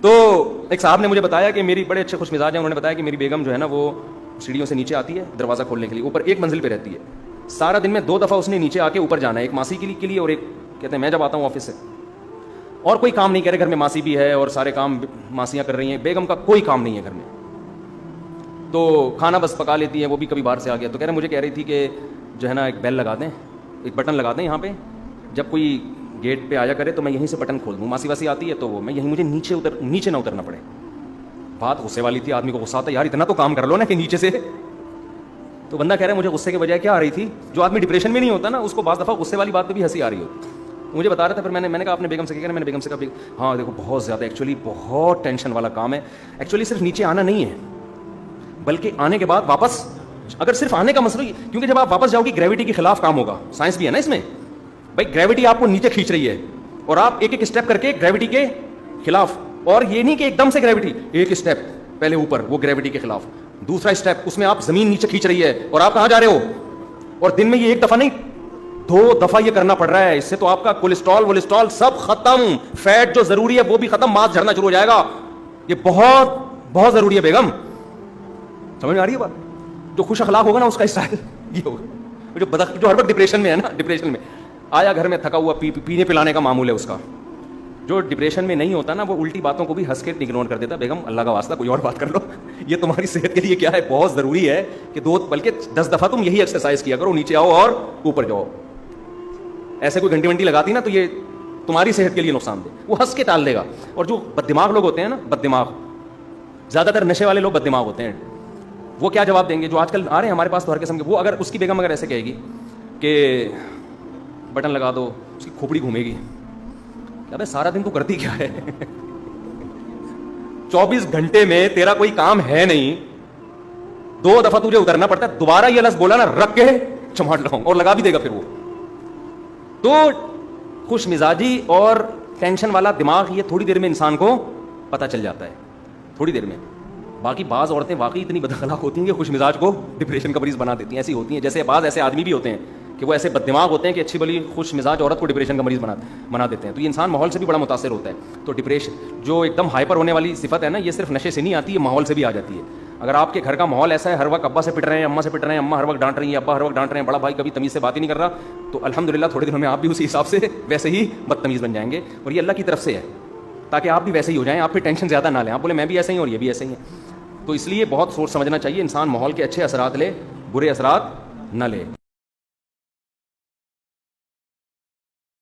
تو ایک صاحب نے مجھے بتایا کہ میری بڑے اچھے خوش مزاج ہیں, انہوں نے بتایا کہ میری بیگم جو ہے نا وہ سیڑھیوں سے نیچے آتی ہے دروازہ کھولنے کے لیے, اوپر ایک منزل پہ رہتی ہے, سارا دن میں 2 دفعہ اس نے نیچے آ کے اوپر جانا ہے, ایک ماسی کے لیے اور ایک کہتے ہیں میں جب آتا ہوں آفس سے, اور کوئی کام نہیں کر رہے, گھر میں ماسی بھی ہے اور سارے کام ماسیاں کر رہی ہیں, بیگم کا کوئی کام نہیں ہے گھر میں, تو کھانا بس پکا لیتی ہے, وہ بھی کبھی باہر سے آ گیا. تو مجھے کہہ رہی تھی کہ جو ہے نا ایک بیل لگا دیں, ایک بٹن لگا دیں یہاں پہ, جب کوئی گیٹ پہ آیا کرے تو میں یہیں سے بٹن کھول دوں, ماسی واسی آتی ہے تو میں یہیں, مجھے نیچے نہ اترنا پڑے. بات غصے والی تھی, آدمی کو غصہ آتا ہے یار اتنا تو کام کر لو نا کہ نیچے سے. تو بندہ کہہ رہا ہے مجھے غصے کے بجائے کیا آ رہی تھی, جو آدمی ڈپریشن میں نہیں ہوتا نا اس کو بعض دفعہ غصے والی بات پہ بھی ہنسی آ رہی ہوتی. مجھے بتا رہا تھا, پھر میں نے کہا اپنے بیگم سے کیا, میں نے بیگم سے کہا ہاں دیکھو بہت زیادہ ایکچولی بہت ٹینشن والا کام ہے, ایکچولی صرف نیچے آنا نہیں ہے بلکہ آنے کے بعد واپس, اگر صرف آنے کا مسئلہ, کیونکہ جب آپ واپس جاؤ گی گریوٹی کے خلاف کام ہوگا, سائنس بھی ہے نا اس میں بھائی, گریوٹی آپ کو نیچے کھینچ رہی ہے اور آپ ایک ایک اسٹیپ کر کے گریوٹی کے خلاف, اور یہ نہیں کہ ایک دم سے گریوٹی, ایک اسٹیپ پہلے اوپر وہ گریوٹی کے خلاف, دوسرا اسٹیپ اس میں آپ زمین نیچے کھینچ رہی ہے اور آپ کہاں جا رہے ہو, اور دن میں یہ ایک دفعہ نہیں 2 دفعہ یہ کرنا پڑ رہا ہے. اس سے تو آپ کا کولیسٹرول سب ختم, فیٹ جو ضروری ہے وہ بھی ختم, ماس جھڑنا شروع ہو جائے گا. یہ بہت بہت ضروری ہے بیگم, سمجھ میں آ رہی ہے بات. جو خوش اخلاق ہوگا نا اس کا اسٹائل یہ ہوگا, جو ہر وقت ڈپریشن میں ہے نا, ڈپریشن میں آیا گھر میں تھکا ہوا, پینے پلانے کا معمول ہے اس کا. جو ڈپریشن میں نہیں ہوتا نا وہ الٹی باتوں کو بھی ہنس کے اگنور کر دیتا, بیگم اللہ کا واسطہ کوئی اور بات کر لو, یہ تمہاری صحت کے لیے کیا ہے بہت ضروری ہے کہ 2 بلکہ 10 دفعہ تم یہی ایکسرسائز کیا کرو, نیچے آؤ اور اوپر جاؤ. ایسے کوئی گھنٹی ونٹی لگاتی نا تو یہ تمہاری صحت کے لیے نقصان دہ, وہ ہنس کے ٹال دے گا. اور جو بد دماغ لوگ ہوتے ہیں نا, بد دماغ, زیادہ تر نشے والے لوگ بد دماغ ہوتے ہیں, وہ کیا جواب دیں گے, جو آج کل آ رہے ہیں ہمارے پاس تو ہر قسم کے, وہ اگر اس کی بیگم اگر ایسے کہے گی کہ بٹن لگا دو, اس کی کھوپڑی گھومے گی, ابے سارا دن تو کرتی کیا ہے 24 گھنٹے میں تیرا کوئی کام ہے نہیں, 2 دفعہ تجھے اترنا پڑتا ہے, دوبارہ یہ لفظ بولا نا رکھ کے چماٹ لگاؤں, اور لگا بھی دے گا پھر وہ. تو خوش مزاجی اور ٹینشن والا دماغ یہ تھوڑی دیر میں انسان کو پتہ چل جاتا ہے, تھوڑی دیر میں. باقی بعض عورتیں واقعی اتنی بد اخلاق ہوتی ہیں کہ خوش مزاج کو ڈپریشن کا مریض بنا دیتی ہیں, ایسی ہوتی ہیں. جیسے بعض ایسے آدمی بھی ہوتے ہیں کہ وہ ایسے بد دماغ ہوتے ہیں کہ اچھی بلی خوش مزاج عورت کو ڈپریشن کا مریض بنا دیتے ہیں. تو یہ انسان ماحول سے بھی بڑا متاثر ہوتا ہے. تو ڈپریشن جو ایک دم ہائپر ہونے والی صفت ہے نا, یہ صرف نشے سے نہیں آتی, یہ ماحول سے بھی آ جاتی ہے. اگر آپ کے گھر کا ماحول ایسا ہے, ہر وقت ابا سے پٹ رہے ہیں, اماں سے پٹ رہے ہیں, اماں ہر وقت ڈانٹ رہی ہیں, ابا ہر وقت ڈانٹ رہے ہیں, بڑا بھائی کبھی تمیز سے بات ہی نہیں کر رہا, تو الحمدللہ تھوڑے دنوں میں آپ بھی اسی حساب سے ویسے ہی بدتمیز بن جائیں گے. اور یہ اللہ کی طرف سے ہے تاکہ آپ بھی ویسے ہی ہو جائیں, آپ پھر ٹینشن زیادہ نہ لیں, آپ بولے میں بھی ایسے ہی ہوں اور یہ بھی ایسے ہی ہیں. تو اس لیے بہت سوچ سمجھنا چاہیے, انسان ماحول کے اچھے اثرات لے, برے اثرات نہ لے.